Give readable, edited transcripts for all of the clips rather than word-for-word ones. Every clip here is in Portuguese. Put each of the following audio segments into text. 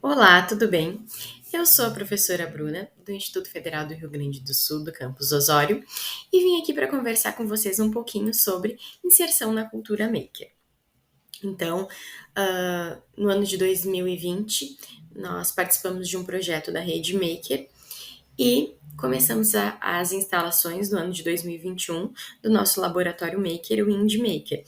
Olá, tudo bem? Eu sou a professora Bruna, do Instituto Federal do Rio Grande do Sul, do campus Osório, e vim aqui para conversar com vocês um pouquinho sobre inserção na cultura maker. Então, no ano de 2020, nós participamos de um projeto da Rede Maker e começamos as instalações no ano de 2021 do nosso laboratório Maker, o Indie Maker.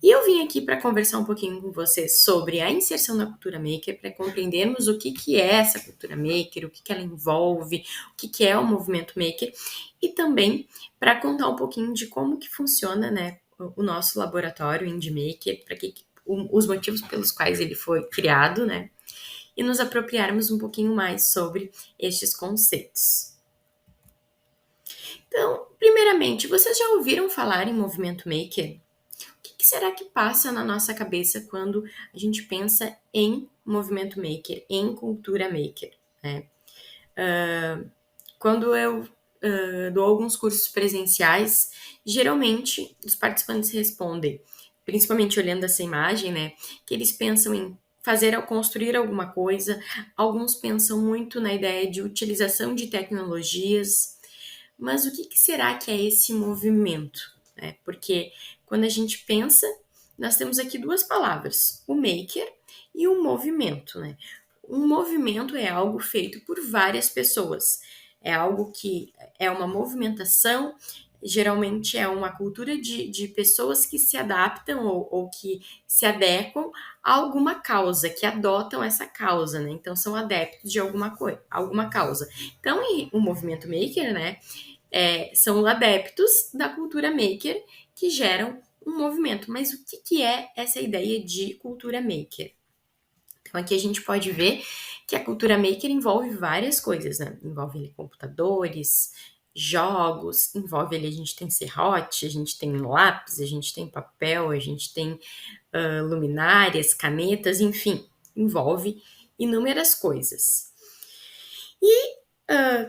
E eu vim aqui para conversar um pouquinho com você sobre a inserção na cultura maker, para compreendermos o que é essa cultura maker, o que ela envolve, o que é o movimento maker, e também para contar um pouquinho de como que funciona, né, o nosso laboratório Indie Maker, os motivos pelos quais ele foi criado, né, e nos apropriarmos um pouquinho mais sobre estes conceitos. Então, primeiramente, vocês já ouviram falar em movimento maker? O que será que passa na nossa cabeça quando a gente pensa em movimento maker, em cultura maker, né? Quando eu dou alguns cursos presenciais, geralmente os participantes respondem, principalmente olhando essa imagem, né, que eles pensam em fazer ou construir alguma coisa. Alguns pensam muito na ideia de utilização de tecnologias, mas o que será que é esse movimento? Porque quando a gente pensa, nós temos aqui duas palavras, o maker e o movimento. Né? Um movimento é algo feito por várias pessoas, é algo que é uma movimentação, geralmente é uma cultura de pessoas que se adaptam ou que se adequam a alguma causa, que adotam essa causa, né? Então são adeptos de alguma coisa, alguma causa. Então, o movimento maker, né, são adeptos da cultura maker que geram um movimento. Mas o que é essa ideia de cultura maker? Então, aqui a gente pode ver que a cultura maker envolve várias coisas, né? Envolve ali, computadores, jogos, envolve ali, a gente tem serrote, a gente tem lápis, a gente tem papel, a gente tem luminárias, canetas, enfim, envolve inúmeras coisas. E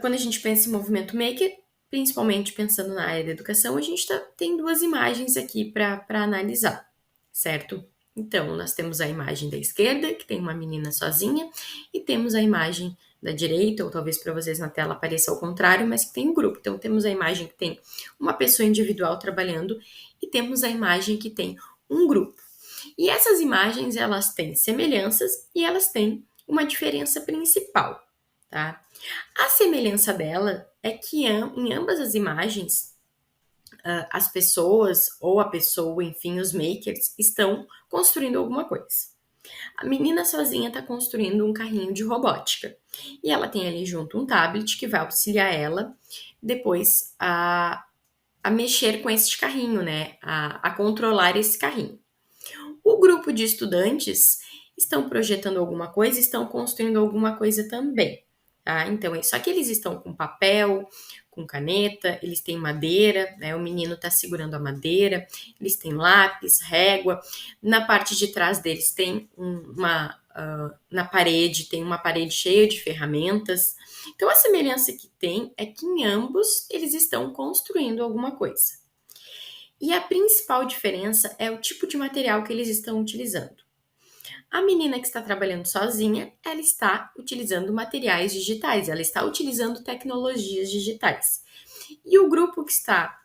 quando a gente pensa em movimento maker, principalmente pensando na área da educação, a gente tem duas imagens aqui para analisar, certo? Então, nós temos a imagem da esquerda, que tem uma menina sozinha, e temos a imagem da direita, ou talvez para vocês na tela apareça ao contrário, mas que tem um grupo. Então, temos a imagem que tem uma pessoa individual trabalhando e temos a imagem que tem um grupo. E essas imagens, elas têm semelhanças e elas têm uma diferença principal, tá? A semelhança dela é que em ambas as imagens, as pessoas ou a pessoa, enfim, os makers, estão construindo alguma coisa. A menina sozinha está construindo um carrinho de robótica. E ela tem ali junto um tablet que vai auxiliar ela depois a mexer com esse carrinho, né? A controlar esse carrinho. O grupo de estudantes estão projetando alguma coisa, estão construindo alguma coisa também. Tá? Então, só que eles estão com papel, com caneta, eles têm madeira, né? O menino está segurando a madeira, eles têm lápis, régua. Na parte de trás deles tem na parede, tem uma parede cheia de ferramentas. Então, a semelhança que tem é que em ambos eles estão construindo alguma coisa. E a principal diferença é o tipo de material que eles estão utilizando. A menina que está trabalhando sozinha, ela está utilizando materiais digitais, ela está utilizando tecnologias digitais. E o grupo que está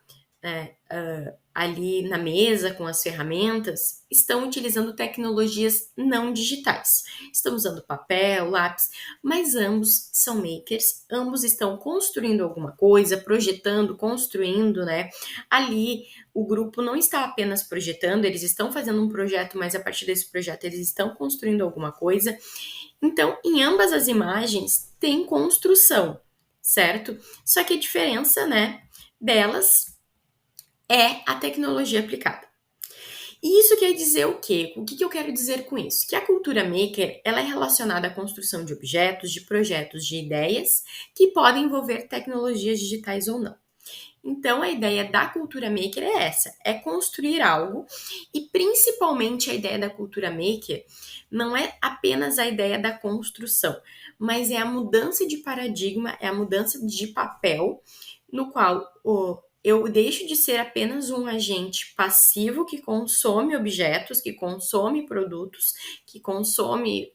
ali na mesa com as ferramentas estão utilizando tecnologias não digitais. Estão usando papel, lápis, mas ambos são makers, ambos estão construindo alguma coisa, projetando, construindo, né? Ali o grupo não está apenas projetando, eles estão fazendo um projeto, mas a partir desse projeto eles estão construindo alguma coisa. Então, em ambas as imagens tem construção, certo? Só que a diferença, né, delas é a tecnologia aplicada. E isso quer dizer o quê? O que eu quero dizer com isso? Que a cultura maker, ela é relacionada à construção de objetos, de projetos, de ideias que podem envolver tecnologias digitais ou não. Então, a ideia da cultura maker é essa, é construir algo, e principalmente a ideia da cultura maker não é apenas a ideia da construção, mas é a mudança de paradigma, é a mudança de papel no qual eu deixo de ser apenas um agente passivo que consome objetos, que consome produtos, que consome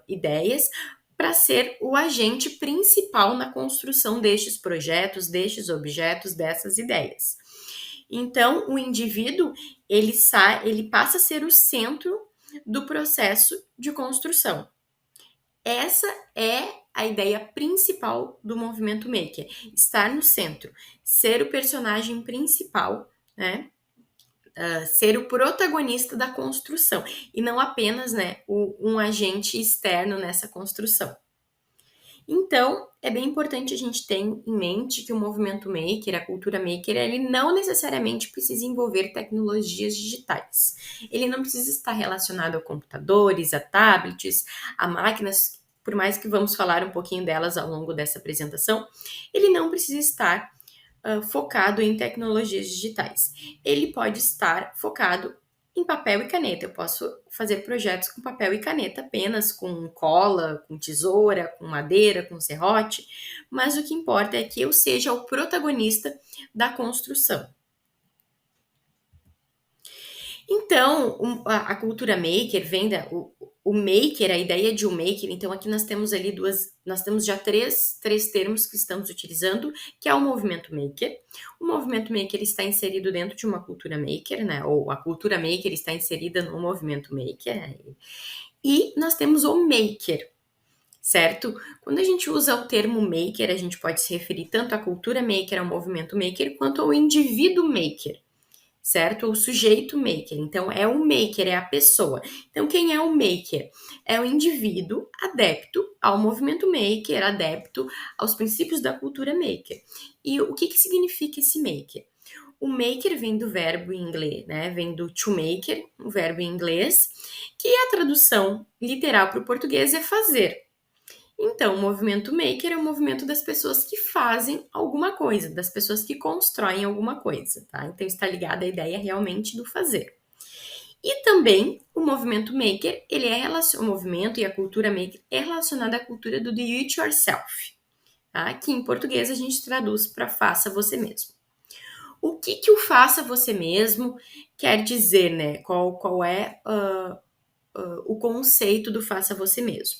ideias, para ser o agente principal na construção destes projetos, destes objetos, dessas ideias. Então, o indivíduo ele passa a ser o centro do processo de construção. Essa é a ideia principal do movimento maker, estar no centro, ser o personagem principal, né? Ser o protagonista da construção e não apenas, né, um agente externo nessa construção. Então, é bem importante a gente ter em mente que o movimento maker, a cultura maker, ele não necessariamente precisa envolver tecnologias digitais. Ele não precisa estar relacionado a computadores, a tablets, a máquinas, por mais que vamos falar um pouquinho delas ao longo dessa apresentação, ele não precisa estar focado em tecnologias digitais. Ele pode estar focado em papel e caneta. Eu posso fazer projetos com papel e caneta apenas, com cola, com tesoura, com madeira, com serrote, mas o que importa é que eu seja o protagonista da construção. Então, a cultura maker vem o maker, a ideia de um maker. Então, aqui nós temos ali nós temos já três termos que estamos utilizando, que é o movimento maker. O movimento maker está inserido dentro de uma cultura maker, né? Ou a cultura maker está inserida no movimento maker. E nós temos o maker, certo? Quando a gente usa o termo maker, a gente pode se referir tanto à cultura maker, ao movimento maker, quanto ao indivíduo maker, certo? O sujeito maker. Então, é o maker, é a pessoa. Então, quem é o maker? É o indivíduo adepto ao movimento maker, adepto aos princípios da cultura maker. E o que significa esse maker? O maker vem do verbo em inglês, né? Vem do to maker, um verbo em inglês, que a tradução literal para o português é fazer. Então, o movimento maker é o movimento das pessoas que fazem alguma coisa, das pessoas que constroem alguma coisa, tá? Então, está ligada à ideia realmente do fazer. E também, o movimento maker, o movimento e a cultura maker é relacionada à cultura do do it yourself, tá? Que em português a gente traduz para faça você mesmo. O que o faça você mesmo quer dizer, né? Qual é o conceito do faça você mesmo?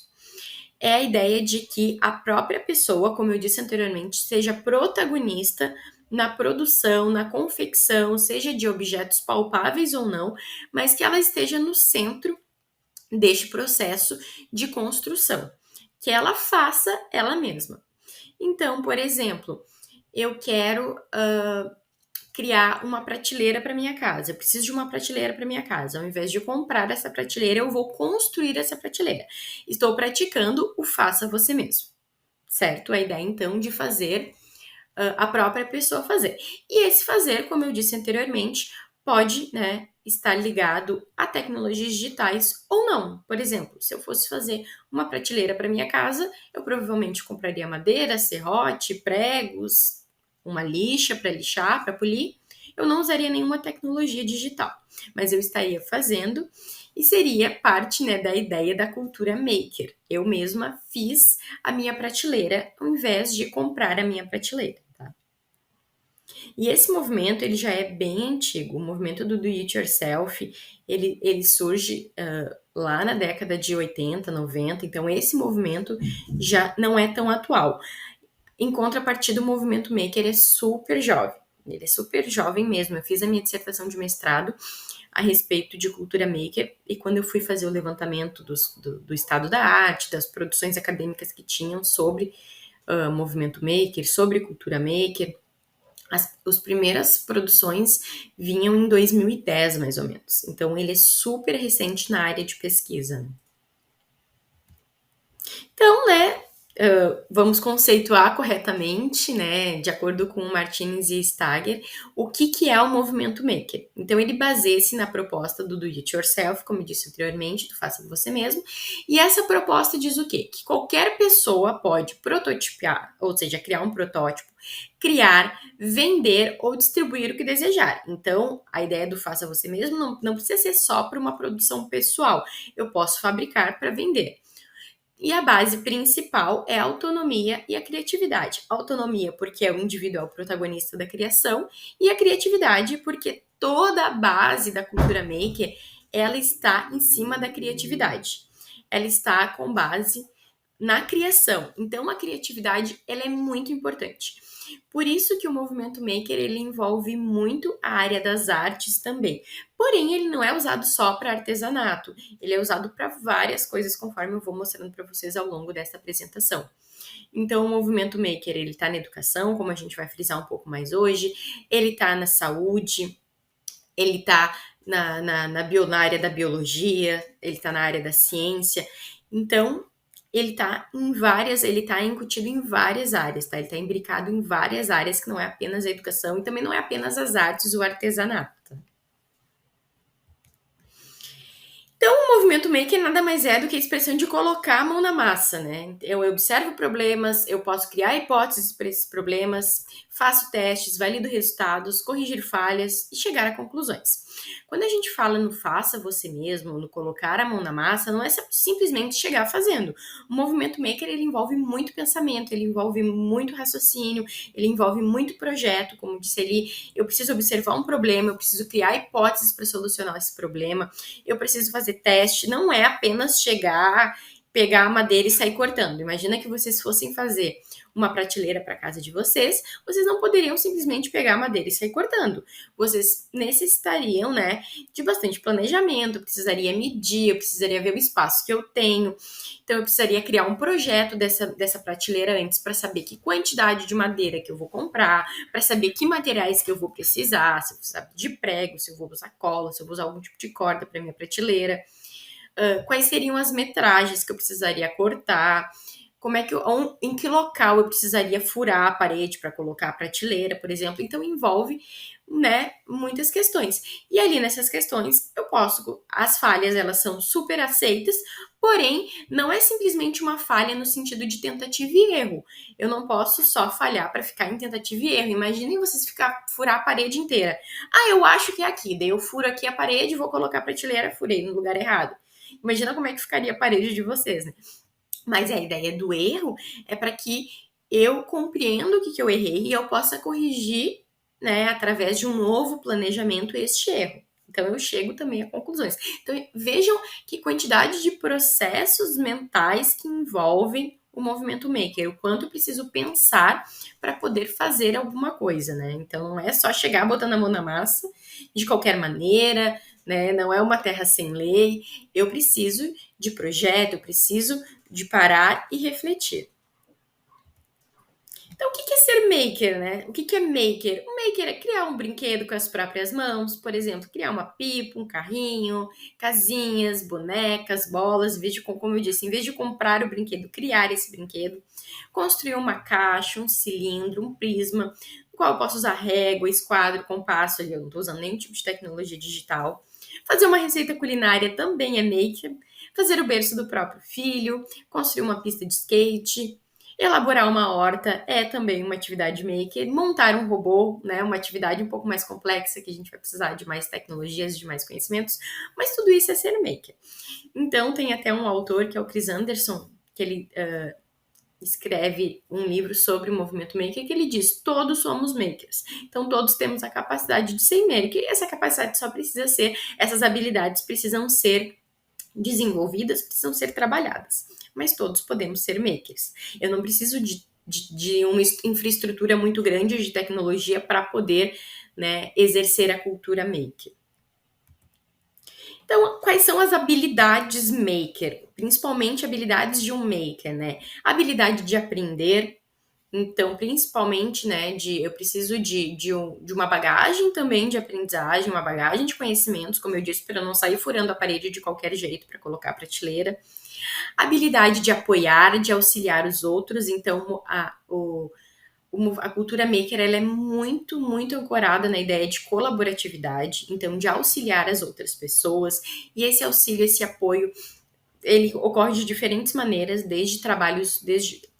É a ideia de que a própria pessoa, como eu disse anteriormente, seja protagonista na produção, na confecção, seja de objetos palpáveis ou não, mas que ela esteja no centro deste processo de construção, que ela faça ela mesma. Então, por exemplo, eu quero criar uma prateleira para minha casa. Eu preciso de uma prateleira para minha casa. Ao invés de comprar essa prateleira, eu vou construir essa prateleira. Estou praticando o faça você mesmo, certo? A ideia então de fazer a própria pessoa fazer. E esse fazer, como eu disse anteriormente, pode, né, estar ligado a tecnologias digitais ou não. Por exemplo, se eu fosse fazer uma prateleira para minha casa, eu provavelmente compraria madeira, serrote, pregos, uma lixa para lixar, para polir. Eu não usaria nenhuma tecnologia digital, mas eu estaria fazendo e seria parte, né, da ideia da cultura maker. Eu mesma fiz a minha prateleira ao invés de comprar a minha prateleira. Tá? E esse movimento ele já é bem antigo. O movimento do it yourself ele surge lá na década de 80, 90. Então esse movimento já não é tão atual. Em contrapartida, o movimento maker é super jovem. Ele é super jovem mesmo. Eu fiz a minha dissertação de mestrado a respeito de cultura maker e quando eu fui fazer o levantamento do estado da arte, das produções acadêmicas que tinham sobre movimento maker, sobre cultura maker, as primeiras produções vinham em 2010, mais ou menos. Então, ele é super recente na área de pesquisa. Então, né, vamos conceituar corretamente, né, de acordo com Martinez e Stager, o que é o movimento maker. Então, ele baseia-se na proposta do it yourself, como eu disse anteriormente, do faça você mesmo, e essa proposta diz o quê? Que qualquer pessoa pode prototipar, ou seja, criar um protótipo, criar, vender ou distribuir o que desejar. Então, a ideia do faça você mesmo não precisa ser só para uma produção pessoal, eu posso fabricar para vender. E a base principal é a autonomia e a criatividade. Autonomia, porque é o indivíduo protagonista da criação, e a criatividade, porque toda a base da cultura maker ela está em cima da criatividade. Ela está com base na criação. Então, a criatividade ela é muito importante. Por isso que o movimento maker ele envolve muito a área das artes também. Porém, ele não é usado só para artesanato, ele é usado para várias coisas, conforme eu vou mostrando para vocês ao longo dessa apresentação. Então, o movimento maker ele está na educação, como a gente vai frisar um pouco mais hoje, ele está na saúde, ele está na área da biologia, ele está na área da ciência. Então, ele está incutido em várias áreas, tá? Ele está imbricado em várias áreas, que não é apenas a educação e também não é apenas as artes, o artesanato. Então, o movimento maker nada mais é do que a expressão de colocar a mão na massa, né? Eu observo problemas, eu posso criar hipóteses para esses problemas, faço testes, valido resultados, corrigir falhas e chegar a conclusões. Quando a gente fala no faça você mesmo, no colocar a mão na massa, não é simplesmente chegar fazendo. O movimento maker ele envolve muito pensamento, ele envolve muito raciocínio, ele envolve muito projeto, como disse ali, eu preciso observar um problema, eu preciso criar hipóteses para solucionar esse problema, eu preciso fazer teste, não é apenas chegar, pegar a madeira e sair cortando. Imagina que vocês fossem fazer uma prateleira para casa de vocês, vocês não poderiam simplesmente pegar a madeira e sair cortando. Vocês necessitariam, né, de bastante planejamento, eu precisaria medir, eu precisaria ver o espaço que eu tenho. Então, eu precisaria criar um projeto dessa prateleira antes para saber que quantidade de madeira que eu vou comprar, para saber que materiais que eu vou precisar, se eu precisar de prego, se eu vou usar cola, se eu vou usar algum tipo de corda para minha prateleira, quais seriam as metragens que eu precisaria cortar, como é que em que local eu precisaria furar a parede para colocar a prateleira, por exemplo. Então envolve, né, muitas questões. E ali nessas questões as falhas elas são super aceitas, porém não é simplesmente uma falha no sentido de tentativa e erro. Eu não posso só falhar para ficar em tentativa e erro. Imaginem vocês furar a parede inteira. Ah, eu acho que é aqui, daí eu furo aqui a parede, vou colocar a prateleira, furei no lugar errado. Imagina como é que ficaria a parede de vocês, né? Mas a ideia do erro é para que eu compreenda o que eu errei e eu possa corrigir, né, através de um novo planejamento, este erro. Então, eu chego também a conclusões. Então, vejam que quantidade de processos mentais que envolvem o movimento maker, o quanto eu preciso pensar para poder fazer alguma coisa, né? Então, não é só chegar botando a mão na massa de qualquer maneira, né? Não é uma terra sem lei. Eu preciso de projeto, eu preciso de parar e refletir. Então, o que é ser maker, né? O que é maker? O maker é criar um brinquedo com as próprias mãos, por exemplo, criar uma pipa, um carrinho, casinhas, bonecas, bolas, como eu disse, em vez de comprar o brinquedo, criar esse brinquedo, construir uma caixa, um cilindro, um prisma, no qual eu posso usar régua, esquadro, compasso, ali eu não estou usando nenhum tipo de tecnologia digital. Fazer uma receita culinária também é maker. Fazer o berço do próprio filho, construir uma pista de skate, elaborar uma horta é também uma atividade maker. Montar um robô, né, uma atividade um pouco mais complexa, que a gente vai precisar de mais tecnologias, de mais conhecimentos, mas tudo isso é ser maker. Então, tem até um autor, que é o Chris Anderson, que ele escreve um livro sobre o movimento maker, que ele diz, todos somos makers. Então, todos temos a capacidade de ser maker, e essa capacidade só precisa ser, essas habilidades precisam ser desenvolvidas, precisam ser trabalhadas. Mas todos podemos ser makers. Eu não preciso de uma infraestrutura muito grande de tecnologia para poder, né, exercer a cultura maker. Então, quais são as habilidades maker? Principalmente habilidades de um maker, né? Habilidade de aprender. Então, principalmente, né, eu preciso de uma bagagem também de aprendizagem, uma bagagem de conhecimentos, como eu disse, para eu não sair furando a parede de qualquer jeito para colocar a prateleira. Habilidade de apoiar, de auxiliar os outros. Então, a cultura maker ela é muito, muito ancorada na ideia de colaboratividade, então de auxiliar as outras pessoas. E esse auxílio, esse apoio, ele ocorre de diferentes maneiras,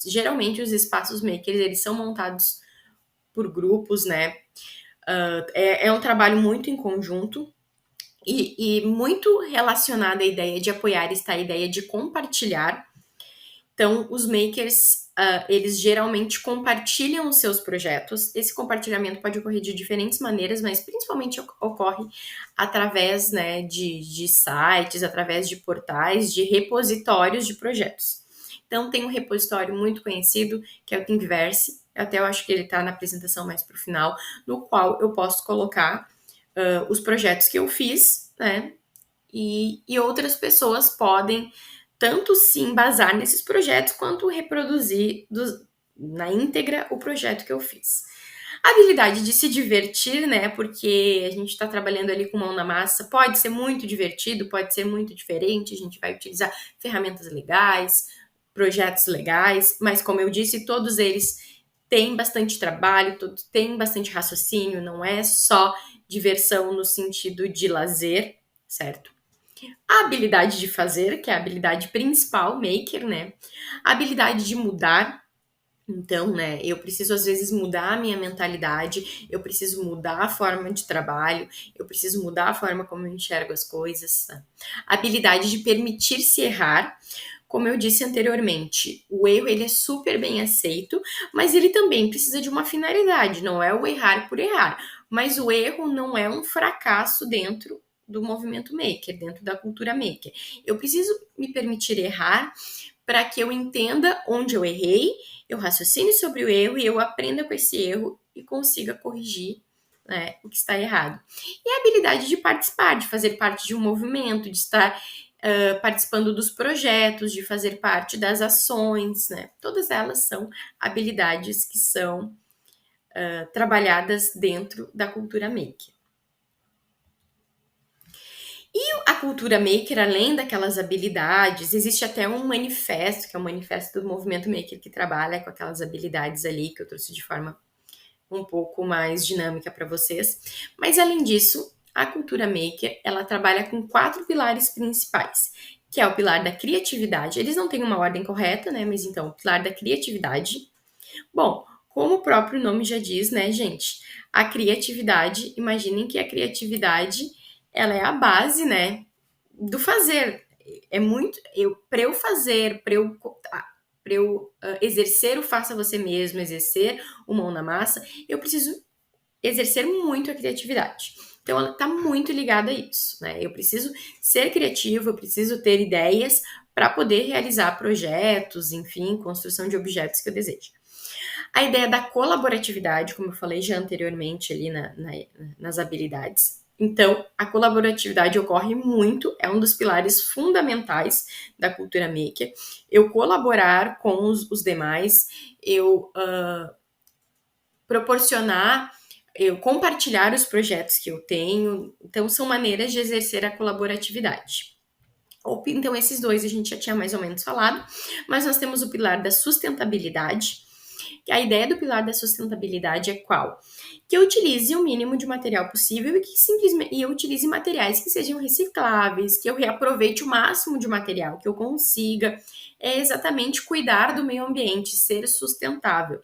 geralmente os espaços makers, eles são montados por grupos, né? É um trabalho muito em conjunto e muito relacionado à ideia de apoiar está a ideia de compartilhar. Então, os makers, eles geralmente compartilham os seus projetos. Esse compartilhamento pode ocorrer de diferentes maneiras, mas principalmente ocorre através, né, de sites, através de portais, de repositórios de projetos. Então, tem um repositório muito conhecido, que é o Thingiverse. Até eu acho que ele está na apresentação mais para o final, no qual eu posso colocar os projetos que eu fiz, né? E outras pessoas podem tanto se embasar nesses projetos quanto reproduzir na íntegra o projeto que eu fiz. A habilidade de se divertir, né? Porque a gente está trabalhando ali com mão na massa, pode ser muito divertido, pode ser muito diferente, a gente vai utilizar ferramentas legais, projetos legais, mas como eu disse, todos eles têm bastante trabalho, todos têm bastante raciocínio, não é só diversão no sentido de lazer, certo? A habilidade de fazer, que é a habilidade principal, maker, né? A habilidade de mudar. Então, né, eu preciso às vezes mudar a minha mentalidade, eu preciso mudar a forma de trabalho, eu preciso mudar a forma como eu enxergo as coisas. Tá? A habilidade de permitir-se errar. Como eu disse anteriormente, o erro ele é super bem aceito, mas ele também precisa de uma finalidade, não é o errar por errar. Mas o erro não é um fracasso dentro do movimento maker, dentro da cultura maker. Eu preciso me permitir errar para que eu entenda onde eu errei, eu raciocine sobre o erro e eu aprenda com esse erro e consiga corrigir, né, o que está errado. E a habilidade de participar, de fazer parte de um movimento, de estar participando dos projetos, de fazer parte das ações, né? Todas elas são habilidades que são trabalhadas dentro da cultura maker. E a cultura maker, além daquelas habilidades, existe até um manifesto, que é o manifesto do movimento maker, que trabalha com aquelas habilidades ali, que eu trouxe de forma um pouco mais dinâmica para vocês. Mas, além disso, a cultura maker, ela trabalha com 4 pilares principais, que é o pilar da criatividade. Eles não têm uma ordem correta, né? Mas, então, o pilar da criatividade. Bom, como o próprio nome já diz, né, gente? A criatividade, imaginem que a criatividade ela é a base, né, do fazer. É muito para eu fazer, para eu exercer o faça você mesmo, exercer o mão na massa, eu preciso exercer muito a criatividade. Então ela está muito ligada a isso, né? Eu preciso ser criativo, eu preciso ter ideias para poder realizar projetos, enfim, construção de objetos que eu desejo. A ideia da colaboratividade, como eu falei já anteriormente ali nas habilidades. Então, a colaboratividade ocorre muito, é um dos pilares fundamentais da cultura maker. Eu colaborar com os demais, eu proporcionar, eu compartilhar os projetos que eu tenho. Então, são maneiras de exercer a colaboratividade. Então, esses dois a gente já tinha mais ou menos falado, mas nós temos o pilar da sustentabilidade. A ideia do pilar da sustentabilidade é qual? Que eu utilize o mínimo de material possível e que simplesmente eu utilize materiais que sejam recicláveis, que eu reaproveite o máximo de material que eu consiga. É exatamente cuidar do meio ambiente, ser sustentável.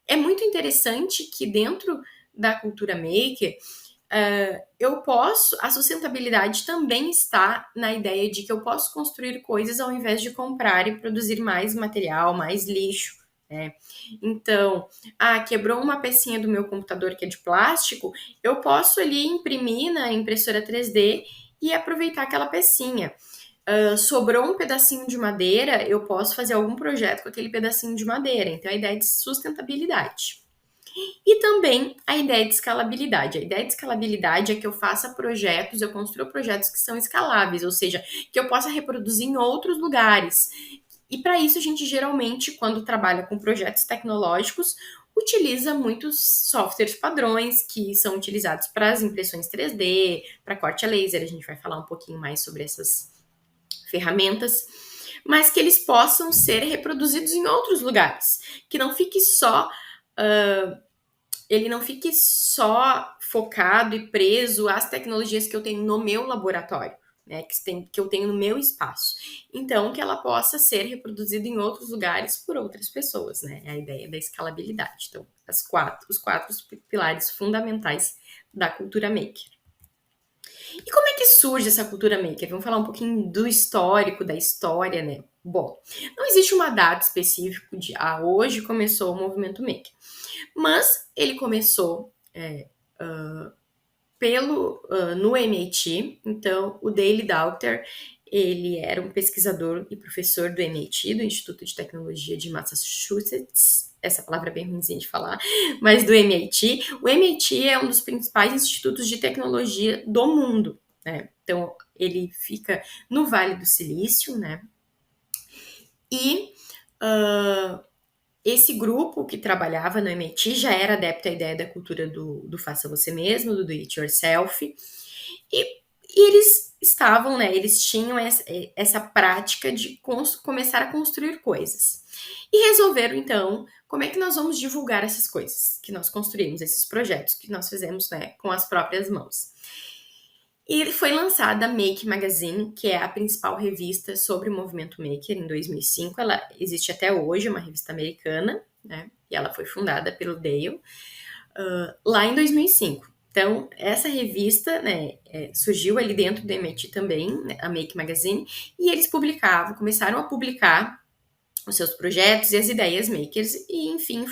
É muito interessante que dentro da cultura maker, a sustentabilidade também está na ideia de que eu posso construir coisas ao invés de comprar e produzir mais material, mais lixo. Né? Então, quebrou uma pecinha do meu computador que é de plástico, eu posso ali imprimir na impressora 3D e aproveitar aquela pecinha. Sobrou um pedacinho de madeira, eu posso fazer algum projeto com aquele pedacinho de madeira. Então, a ideia de sustentabilidade. E também a ideia de escalabilidade. A ideia de escalabilidade é que eu faça projetos, eu construa projetos que são escaláveis, ou seja, que eu possa reproduzir em outros lugares. E para isso, a gente geralmente, quando trabalha com projetos tecnológicos, utiliza muitos softwares padrões que são utilizados para as impressões 3D, para corte a laser. A gente vai falar um pouquinho mais sobre essas ferramentas, mas que eles possam ser reproduzidos em outros lugares, que não fique só ele não fique só focado e preso às tecnologias que eu tenho no meu laboratório, né, que eu tenho no meu espaço. Então, que ela possa ser reproduzida em outros lugares por outras pessoas, né? É a ideia da escalabilidade. Então, os quatro pilares fundamentais da cultura maker. E como é que surge essa cultura maker? Vamos falar um pouquinho do histórico, da história, né? Bom, não existe uma data específica de hoje começou o movimento maker, mas ele começou no MIT. Então o Dale Daughter, ele era um pesquisador e professor do MIT, do Instituto de Tecnologia de Massachusetts. Essa palavra é bem ruimzinha de falar, mas do MIT. O MIT é um dos principais institutos de tecnologia do mundo, né? Então ele fica no Vale do Silício, né? E esse grupo que trabalhava no MIT já era adepto à ideia da cultura do faça você mesmo, do do it yourself, e eles estavam, né, eles tinham essa prática de começar a construir coisas. E resolveram, então, como é que nós vamos divulgar essas coisas que nós construímos, esses projetos que nós fizemos, né, com as próprias mãos. E foi lançada a Make Magazine, que é a principal revista sobre o movimento maker, em 2005. Ela existe até hoje, é uma revista americana, né? E ela foi fundada pelo Dale lá em 2005. Então, essa revista, né, surgiu ali dentro do MIT também, né, a Make Magazine, e eles começaram a publicar os seus projetos e as ideias makers, e enfim,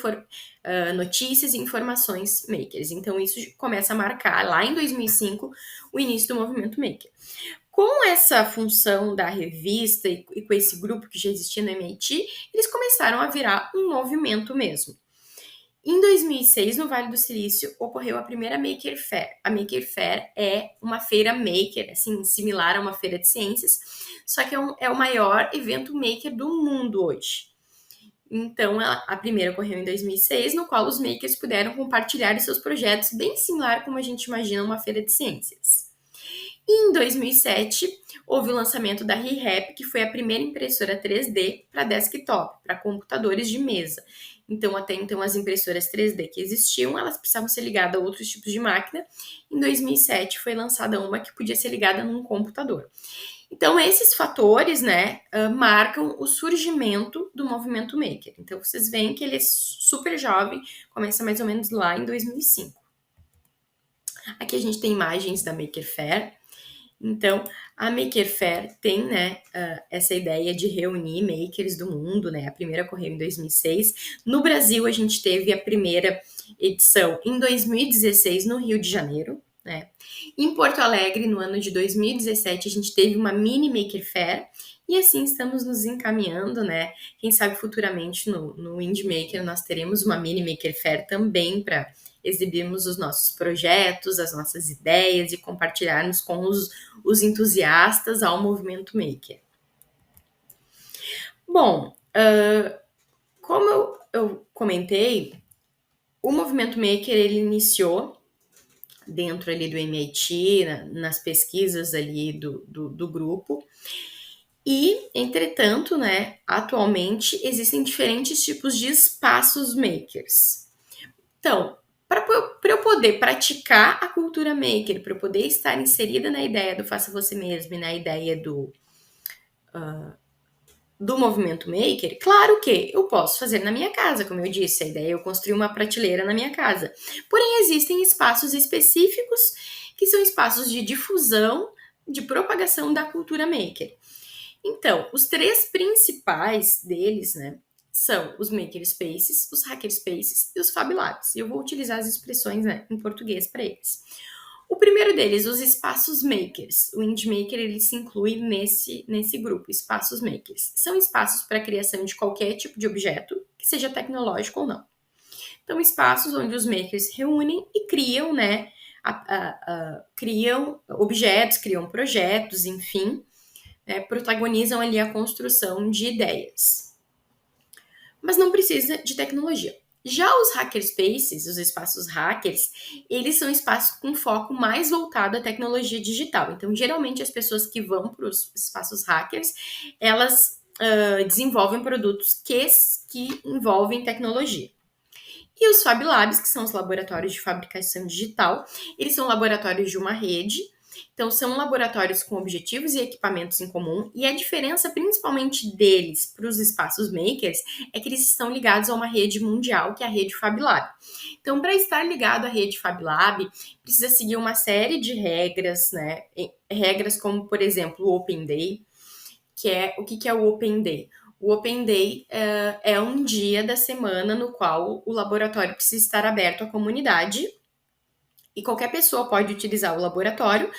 notícias e informações makers. Então, isso começa a marcar, lá em 2005, o início do movimento maker. Com essa função da revista e com esse grupo que já existia no MIT, eles começaram a virar um movimento mesmo. Em 2006, no Vale do Silício, ocorreu a primeira Maker Faire. A Maker Faire é uma feira maker, assim, similar a uma feira de ciências, só que é o maior evento maker do mundo hoje. Então, a primeira ocorreu em 2006, no qual os makers puderam compartilhar os seus projetos, bem similar como a gente imagina uma feira de ciências. E em 2007, houve o lançamento da ReHap, que foi a primeira impressora 3D para desktop, para computadores de mesa. Então, até então, as impressoras 3D que existiam, elas precisavam ser ligadas a outros tipos de máquina. Em 2007, foi lançada uma que podia ser ligada num computador. Então, esses fatores, né, marcam o surgimento do movimento maker. Então, vocês veem que ele é super jovem, começa mais ou menos lá em 2005. Aqui a gente tem imagens da Maker Faire. Então, a Maker Faire tem, né, essa ideia de reunir makers do mundo, né? A primeira ocorreu em 2006. No Brasil, a gente teve a primeira edição em 2016, no Rio de Janeiro, né? Em Porto Alegre, no ano de 2017, a gente teve uma mini Maker Faire. E assim estamos nos encaminhando, né? Quem sabe futuramente no Indie Maker nós teremos uma mini Maker Faire também para exibirmos os nossos projetos, as nossas ideias e compartilharmos com os entusiastas ao movimento maker. Bom, como eu comentei, o movimento maker ele iniciou dentro ali do MIT, nas pesquisas ali do grupo. E, entretanto, né, atualmente existem diferentes tipos de espaços makers. Então, para eu poder praticar a cultura maker, para eu poder estar inserida na ideia do faça você mesmo e na ideia do movimento maker, claro que eu posso fazer na minha casa, como eu disse, a ideia é eu construir uma prateleira na minha casa. Porém, existem espaços específicos que são espaços de difusão, de propagação da cultura maker. Então, os três principais deles, né, são os makerspaces, os hackerspaces e os Fab Labs. E eu vou utilizar as expressões, né, em português para eles. O primeiro deles, os espaços makers. O Indie Maker ele se inclui nesse grupo, espaços makers. São espaços para a criação de qualquer tipo de objeto, que seja tecnológico ou não. Então, espaços onde os makers reúnem e criam, né, criam objetos, criam projetos, enfim, protagonizam ali a construção de ideias. Mas não precisa de tecnologia. Já os hackerspaces, os espaços hackers, eles são espaços com foco mais voltado à tecnologia digital. Então, geralmente, as pessoas que vão para os espaços hackers, elas desenvolvem produtos que envolvem tecnologia. E os Fab Labs, que são os laboratórios de fabricação digital, eles são laboratórios de uma rede Então, são laboratórios com objetivos e equipamentos em comum, e a diferença principalmente deles para os espaços makers é que eles estão ligados a uma rede mundial, que é a rede FabLab. Então, para estar ligado à rede FabLab, precisa seguir uma série de regras, né? Regras como, por exemplo, o Open Day, que é o que é o Open Day? O Open Day é um dia da semana no qual o laboratório precisa estar aberto à comunidade e qualquer pessoa pode utilizar o laboratório,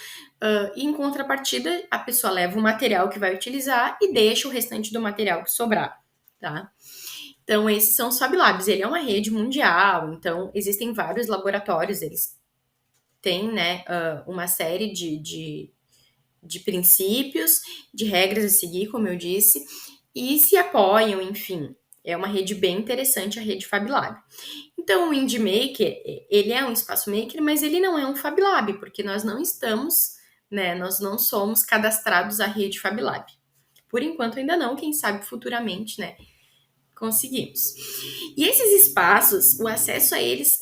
e em contrapartida, a pessoa leva o material que vai utilizar e deixa o restante do material que sobrar, tá? Então, esses são os Fab Labs. Ele é uma rede mundial, então existem vários laboratórios, eles têm, né, uma série de princípios, de regras a seguir, como eu disse, e se apoiam, enfim. É uma rede bem interessante, a rede Fab Lab. Então, o Indie Maker, ele é um espaço maker, mas ele não é um Fab Lab, porque nós não estamos, né, nós não somos cadastrados à rede Fab Lab. Por enquanto ainda não, quem sabe futuramente, né, conseguimos. E esses espaços, o acesso a eles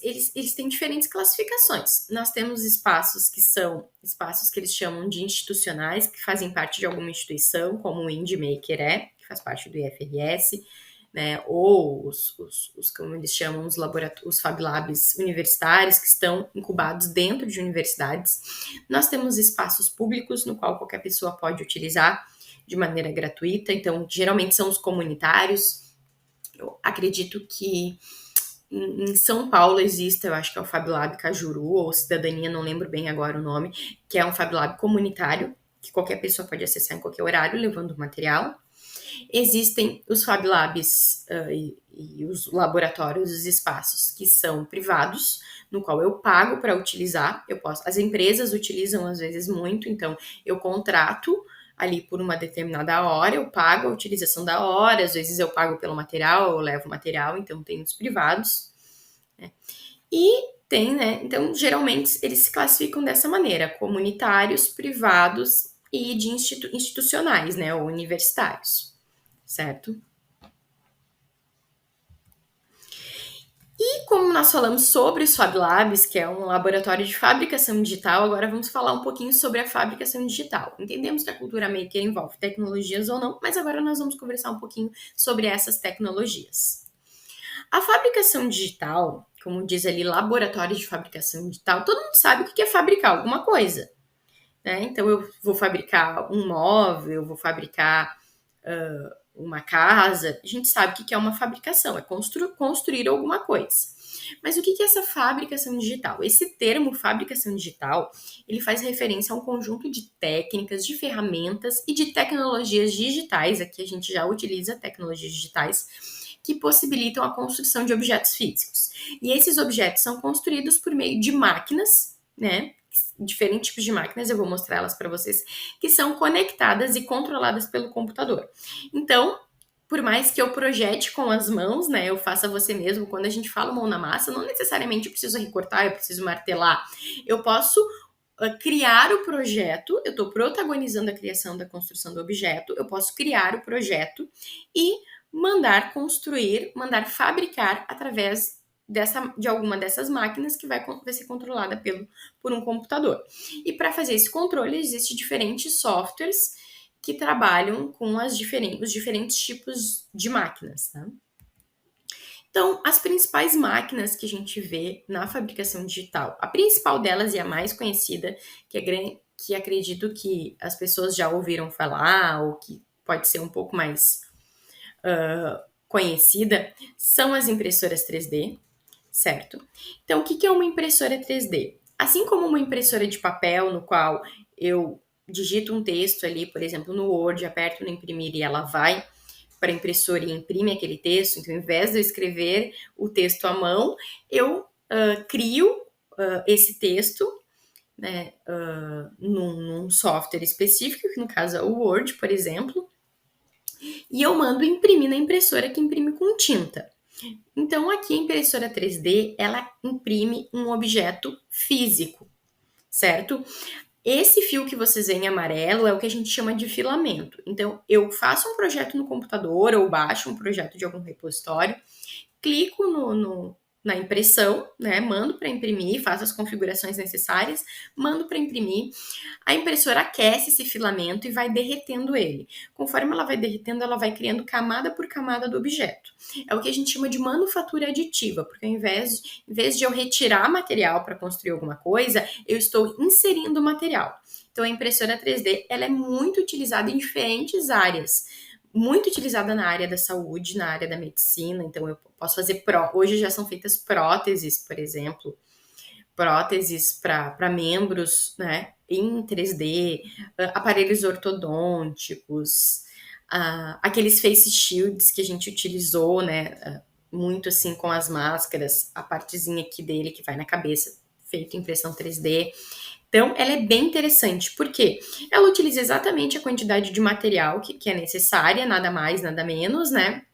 têm diferentes classificações. Nós temos espaços que são espaços que eles chamam de institucionais, que fazem parte de alguma instituição, como o Indie Maker que faz parte do IFRS, né, ou como eles chamam, os Fab Labs universitários, que estão incubados dentro de universidades. Nós temos espaços públicos, no qual qualquer pessoa pode utilizar de maneira gratuita, então, geralmente são os comunitários. Eu acredito que em São Paulo existe, eu acho que é o Fab Lab Cajuru, ou Cidadania, não lembro bem agora o nome, que é um Fab Lab comunitário, que qualquer pessoa pode acessar em qualquer horário, levando o material. Existem os Fab Labs e os laboratórios, os espaços que são privados, no qual eu pago para utilizar. As empresas utilizam às vezes muito, então eu contrato ali por uma determinada hora, eu pago a utilização da hora, às vezes eu pago pelo material, eu levo material, então tem os privados, né? E tem, né? Então, geralmente eles se classificam dessa maneira: comunitários, privados e de institucionais, né? Ou universitários, certo? E como nós falamos sobre os Fab Labs, que é um laboratório de fabricação digital, agora vamos falar um pouquinho sobre a fabricação digital. Entendemos que a cultura maker envolve tecnologias ou não, mas agora nós vamos conversar um pouquinho sobre essas tecnologias. A fabricação digital, como diz ali, laboratório de fabricação digital, todo mundo sabe o que é fabricar alguma coisa, né? Então eu vou fabricar um móvel, eu vou fabricar uma casa, a gente sabe o que é uma fabricação, é construir alguma coisa. Mas o que é essa fabricação digital? Esse termo fabricação digital, ele faz referência a um conjunto de técnicas, de ferramentas e de tecnologias digitais, aqui a gente já utiliza tecnologias digitais, que possibilitam a construção de objetos físicos. E esses objetos são construídos por meio de máquinas, né? Diferentes tipos de máquinas, eu vou mostrar elas para vocês, que são conectadas e controladas pelo computador. Então, por mais que eu projete com as mãos, né, eu faça você mesmo, quando a gente fala mão na massa, não necessariamente eu preciso recortar, eu preciso martelar, eu posso criar o projeto, eu estou protagonizando a criação da construção do objeto, eu posso criar o projeto e mandar construir, mandar fabricar através de alguma dessas máquinas que vai ser controlada por um computador. E para fazer esse controle, existem diferentes softwares que trabalham com os diferentes tipos de máquinas. Tá? Então, as principais máquinas que a gente vê na fabricação digital, a principal delas e a mais conhecida, que acredito que as pessoas já ouviram falar, ou que pode ser um pouco mais conhecida, são as impressoras 3D, certo? Então, o que é uma impressora 3D? Assim como uma impressora de papel, no qual eu digito um texto ali, por exemplo, no Word, aperto no imprimir e ela vai para a impressora e imprime aquele texto. Então, ao invés de eu escrever o texto à mão, eu crio esse texto, né, num software específico, que no caso é o Word, por exemplo, e eu mando imprimir na impressora que imprime com tinta. Então, aqui a impressora 3D, ela imprime um objeto físico, certo? Esse fio que vocês veem em amarelo é o que a gente chama de filamento. Então, eu faço um projeto no computador ou baixo um projeto de algum repositório, clico na impressão, né? Mando para imprimir, faço as configurações necessárias, mando para imprimir. A impressora aquece esse filamento e vai derretendo ele. Conforme ela vai derretendo, ela vai criando camada por camada do objeto. É o que a gente chama de manufatura aditiva, porque ao invés de eu retirar material para construir alguma coisa, eu estou inserindo material. Então a impressora 3D ela é muito utilizada em diferentes áreas, muito utilizada na área da saúde, na área da medicina. Então eu posso fazer hoje já são feitas próteses, por exemplo, próteses para membros, né, em 3D, aparelhos ortodônticos, aqueles face shields que a gente utilizou, né, muito assim com as máscaras, a partezinha aqui dele que vai na cabeça, feito em impressão 3D. Então, ela é bem interessante, porque ela utiliza exatamente a quantidade de material que é necessária, nada mais, nada menos, né?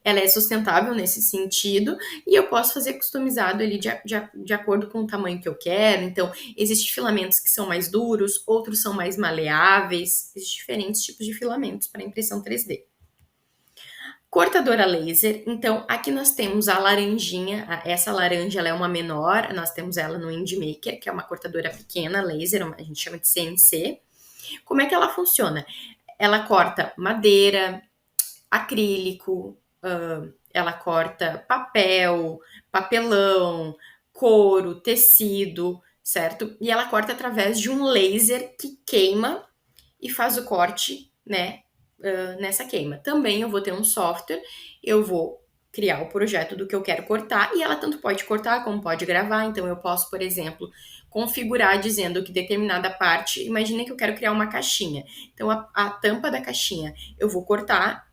Ela é sustentável nesse sentido e eu posso fazer customizado ali de acordo com o tamanho que eu quero. Então, existem filamentos que são mais duros, outros são mais maleáveis, existem diferentes tipos de filamentos para impressão 3D. Cortadora laser, então aqui nós temos a laranjinha, essa laranja ela é uma menor, nós temos ela no IndieMaker, que é uma cortadora pequena laser, a gente chama de CNC. Como é que ela funciona? Ela corta madeira, acrílico, ela corta papel, papelão, couro, tecido, certo? E ela corta através de um laser que queima e faz o corte, né, nessa queima. Também eu vou ter um software, eu vou criar o projeto do que eu quero cortar e ela tanto pode cortar como pode gravar. Então eu posso, por exemplo, configurar dizendo que determinada parte, imagina que eu quero criar uma caixinha. Então a tampa da caixinha eu vou cortar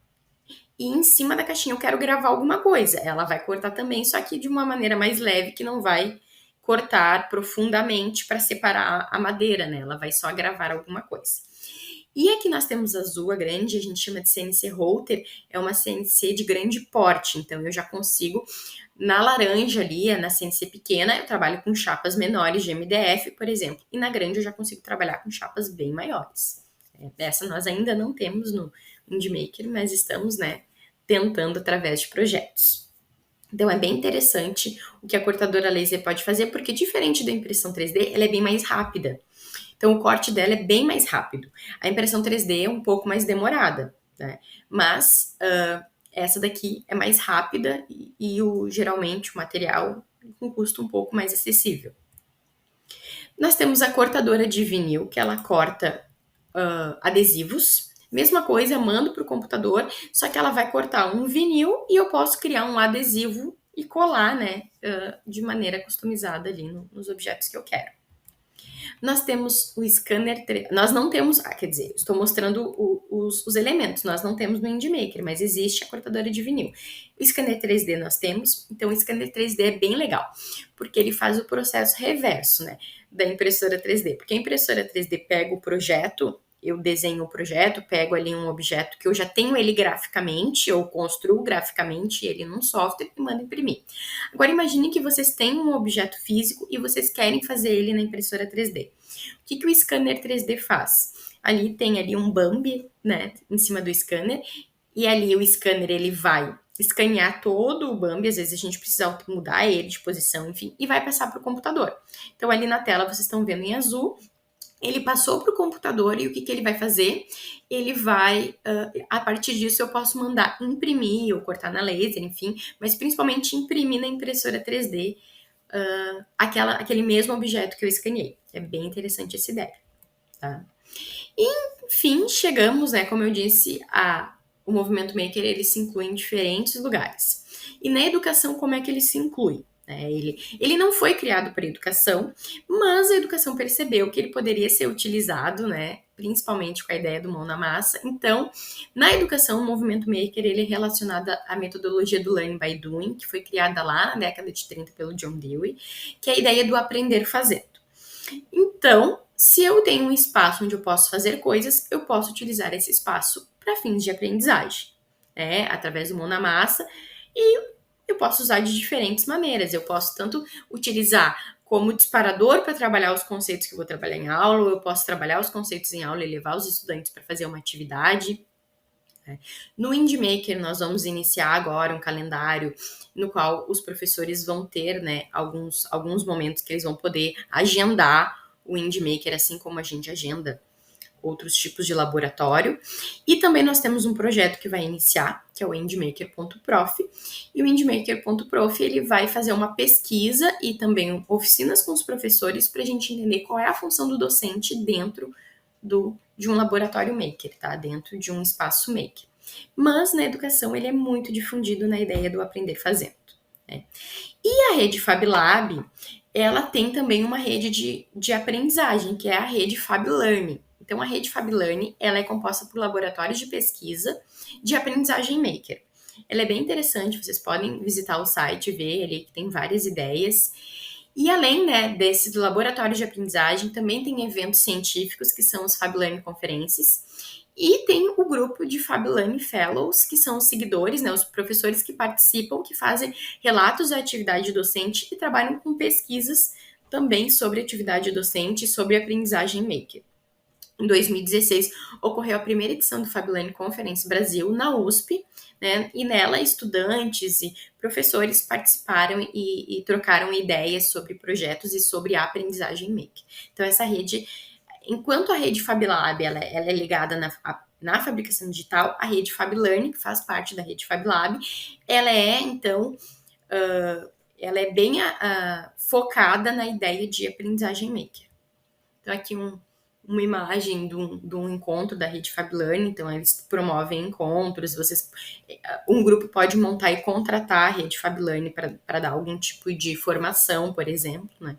e em cima da caixinha eu quero gravar alguma coisa. Ela vai cortar também, só que de uma maneira mais leve, que não vai cortar profundamente para separar a madeira, né? Ela vai só gravar alguma coisa. E aqui nós temos a azul, a grande, a gente chama de CNC Router, é uma CNC de grande porte, então eu já consigo, na laranja ali, na CNC pequena, eu trabalho com chapas menores de MDF, por exemplo, e na grande eu já consigo trabalhar com chapas bem maiores. Essa nós ainda não temos no IndieMaker, mas estamos, né, tentando através de projetos. Então é bem interessante o que a cortadora laser pode fazer, porque diferente da impressão 3D, ela é bem mais rápida. Então o corte dela é bem mais rápido. A impressão 3D é um pouco mais demorada, né? Mas essa daqui é mais rápida e geralmente o material com custo um pouco mais acessível. Nós temos a cortadora de vinil, que ela corta adesivos. Mesma coisa, mando para o computador, só que ela vai cortar um vinil e eu posso criar um adesivo e colar, né, de maneira customizada ali nos objetos que eu quero. Nós temos o scanner, nós não temos, quer dizer, estou mostrando os elementos, nós não temos no IndieMaker, mas existe a cortadora de vinil. O scanner 3D nós temos, então o scanner 3D é bem legal, porque ele faz o processo reverso, né, da impressora 3D, porque a impressora 3D pega o projeto, eu desenho o projeto, pego ali um objeto que eu já tenho ele graficamente, ou construo graficamente ele num software e mando imprimir. Agora imagine que vocês têm um objeto físico e vocês querem fazer ele na impressora 3D. O que o scanner 3D faz? Ali tem ali um Bambi, né, em cima do scanner, e ali o scanner ele vai escanear todo o Bambi, às vezes a gente precisa mudar ele de posição, enfim, e vai passar para o computador. Então ali na tela vocês estão vendo em azul, ele passou para o computador e o que ele vai fazer? Ele vai, a partir disso eu posso mandar imprimir ou cortar na laser, enfim, mas principalmente imprimir na impressora 3D aquele mesmo objeto que eu escaneei. É bem interessante essa ideia, tá? Enfim, chegamos, né, como eu disse, o movimento maker ele se inclui em diferentes lugares. E na educação, como é que ele se inclui? Ele não foi criado para educação, mas a educação percebeu que ele poderia ser utilizado, né, principalmente com a ideia do mão na massa. Então, na educação, o movimento maker ele é relacionado à metodologia do Learning by Doing, que foi criada lá na década de 30 pelo John Dewey, que é a ideia do aprender fazendo. Então, se eu tenho um espaço onde eu posso fazer coisas, eu posso utilizar esse espaço para fins de aprendizagem, né, através do mão na massa, e eu posso usar de diferentes maneiras. Eu posso tanto utilizar como disparador para trabalhar os conceitos que eu vou trabalhar em aula, ou eu posso trabalhar os conceitos em aula e levar os estudantes para fazer uma atividade. né? No Windmaker, nós vamos iniciar agora um calendário no qual os professores vão ter, né, alguns momentos que eles vão poder agendar o Windmaker, assim como a gente agenda outros tipos de laboratório. E também nós temos um projeto que vai iniciar, que é o Windmaker.prof. E o Windmaker.prof ele vai fazer uma pesquisa e também oficinas com os professores para a gente entender qual é a função do docente dentro de um laboratório maker, tá? Dentro de um espaço maker. Mas na educação ele é muito difundido na ideia do aprender fazendo, né? E a rede FabLab, ela tem também uma rede de aprendizagem, que é a rede FabLearning. Então, a rede FabLearning, ela é composta por laboratórios de pesquisa de aprendizagem maker. Ela é bem interessante, vocês podem visitar o site e ver ali que tem várias ideias. E além, né, desses laboratórios de aprendizagem, também tem eventos científicos, que são os FabLearning Conferences, e tem o grupo de FabLearning Fellows, que são os seguidores, né, os professores que participam, que fazem relatos da atividade docente e trabalham com pesquisas também sobre atividade docente e sobre aprendizagem maker. Em 2016, ocorreu a primeira edição do FabLearning Conference Brasil na USP, né? E nela estudantes e professores participaram e trocaram ideias sobre projetos e sobre a aprendizagem maker. Então, essa rede, enquanto a rede FabLab ela é ligada na fabricação digital, a rede FabLearning, que faz parte da rede FabLab, ela é, então, ela é bem focada na ideia de aprendizagem maker. Então, aqui uma imagem de um encontro da rede FabLearning, então eles promovem encontros, um grupo pode montar e contratar a rede FabLearning para dar algum tipo de formação, por exemplo, né?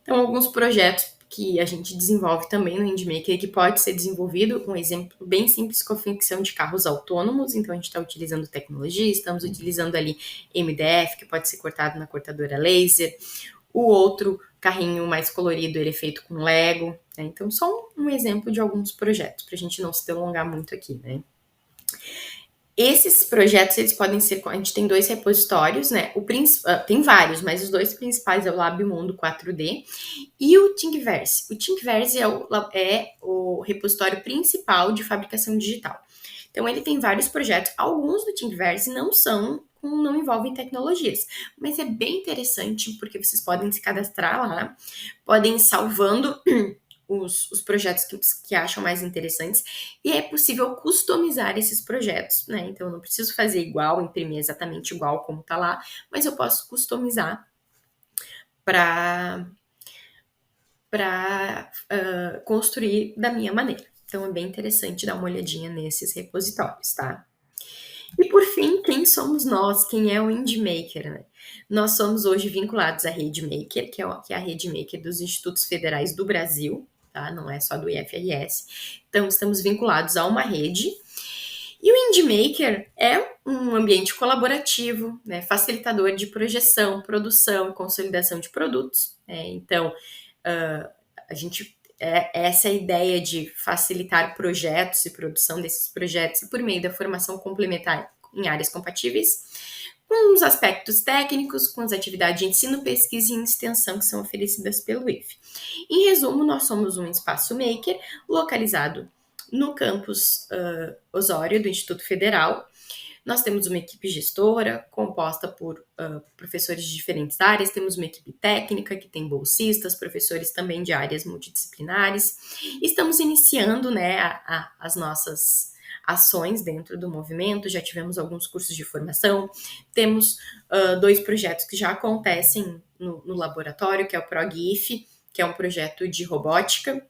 Então, alguns projetos que a gente desenvolve também no Windmaker que pode ser desenvolvido, um exemplo bem simples com a ficção de carros autônomos, então a gente está utilizando tecnologia, estamos utilizando ali MDF, que pode ser cortado na cortadora laser, o outro carrinho mais colorido, ele é feito com Lego, né? Então, só um exemplo de alguns projetos, para a gente não se delongar muito aqui, né? Esses projetos, eles podem ser... A gente tem 2 repositórios, né? Tem vários, mas os 2 principais é o LabMundo 4D e o Thingiverse. O Thingiverse é o repositório principal de fabricação digital. Então, ele tem vários projetos. Alguns do Thingiverse não envolvem tecnologias, mas é bem interessante porque vocês podem se cadastrar lá, podem ir salvando os projetos que acham mais interessantes e é possível customizar esses projetos, né? Então, eu não preciso fazer igual, imprimir exatamente igual como tá lá, mas eu posso customizar para construir da minha maneira. Então, é bem interessante dar uma olhadinha nesses repositórios, tá? E por fim, quem somos nós? Quem é o Windmaker, né? Nós somos hoje vinculados à Rede Maker, que é a Rede Maker dos Institutos Federais do Brasil, tá? Não é só do IFRS. Então, estamos vinculados a uma rede. E o Windmaker é um ambiente colaborativo, né? Facilitador de projeção, produção e consolidação de produtos, né? Então, a gente essa ideia de facilitar projetos e produção desses projetos por meio da formação complementar em áreas compatíveis, com os aspectos técnicos, com as atividades de ensino, pesquisa e extensão que são oferecidas pelo IFE. Em resumo, nós somos um espaço maker localizado no campus Osório, do Instituto Federal. Nós temos uma equipe gestora composta por professores de diferentes áreas, temos uma equipe técnica que tem bolsistas, professores também de áreas multidisciplinares. Estamos iniciando, né, as nossas ações dentro do movimento, já tivemos alguns cursos de formação, temos 2 projetos que já acontecem no laboratório, que é o ProGIF, que é um projeto de robótica,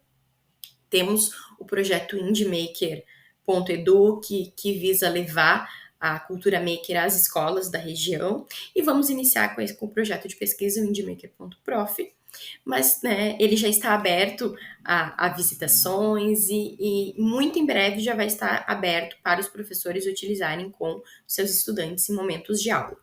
temos o projeto Windmaker.edu, que visa levar a cultura maker às escolas da região, e vamos iniciar com o projeto de pesquisa Windmaker.prof, mas né, ele já está aberto a visitações e muito em breve já vai estar aberto para os professores utilizarem com seus estudantes em momentos de aula.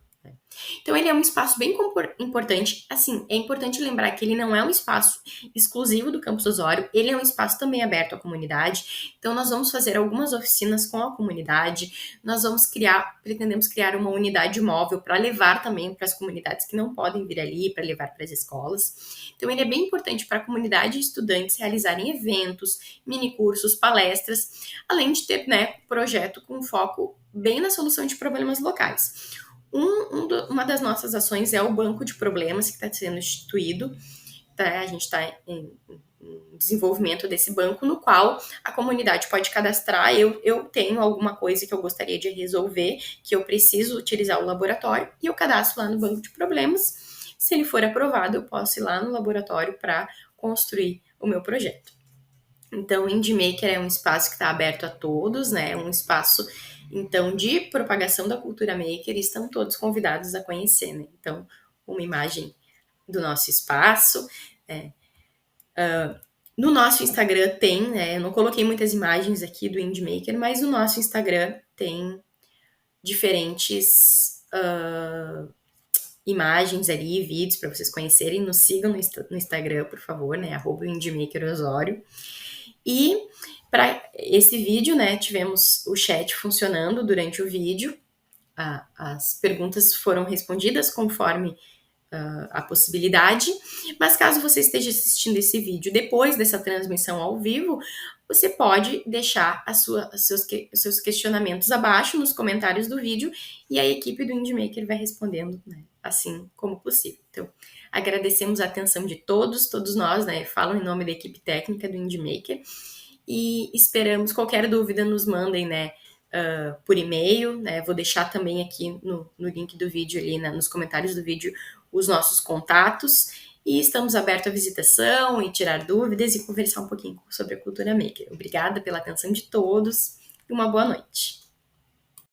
Então ele é um espaço bem importante. Assim, é importante lembrar que ele não é um espaço exclusivo do Campus Osório, ele é um espaço também aberto à comunidade. Então nós vamos fazer algumas oficinas com a comunidade, nós pretendemos criar uma unidade móvel para levar também para as comunidades que não podem vir ali, para levar para as escolas. Então ele é bem importante para a comunidade e estudantes realizarem eventos, minicursos, palestras, além de ter, né, projeto com foco bem na solução de problemas locais. Uma das nossas ações é o banco de problemas que está sendo instituído. Tá? A gente está em desenvolvimento desse banco, no qual a comunidade pode cadastrar. Eu tenho alguma coisa que eu gostaria de resolver, que eu preciso utilizar o laboratório, e eu cadastro lá no banco de problemas. Se ele for aprovado, eu posso ir lá no laboratório para construir o meu projeto. Então, o Indie Maker é um espaço que está aberto a todos, né? Um espaço, então, de propagação da cultura maker, e estão todos convidados a conhecer, né? Então, uma imagem do nosso espaço. No nosso Instagram tem, né? Eu não coloquei muitas imagens aqui do Indie Maker, mas no nosso Instagram tem diferentes imagens ali, vídeos para vocês conhecerem. Nos sigam no Instagram, por favor, né? @IndieMakerOsório. E para esse vídeo, né, tivemos o chat funcionando durante o vídeo. As perguntas foram respondidas conforme a possibilidade. Mas caso você esteja assistindo esse vídeo depois dessa transmissão ao vivo, você pode deixar os seus questionamentos abaixo nos comentários do vídeo e a equipe do Indie Maker vai respondendo, né, assim como possível. Então, agradecemos a atenção de todos nós, né, falo em nome da equipe técnica do Indie Maker, e esperamos, qualquer dúvida nos mandem, né, por e-mail, né, vou deixar também aqui no link do vídeo ali, nos comentários do vídeo, os nossos contatos, e estamos abertos à visitação e tirar dúvidas e conversar um pouquinho sobre a cultura maker. Obrigada pela atenção de todos e uma boa noite.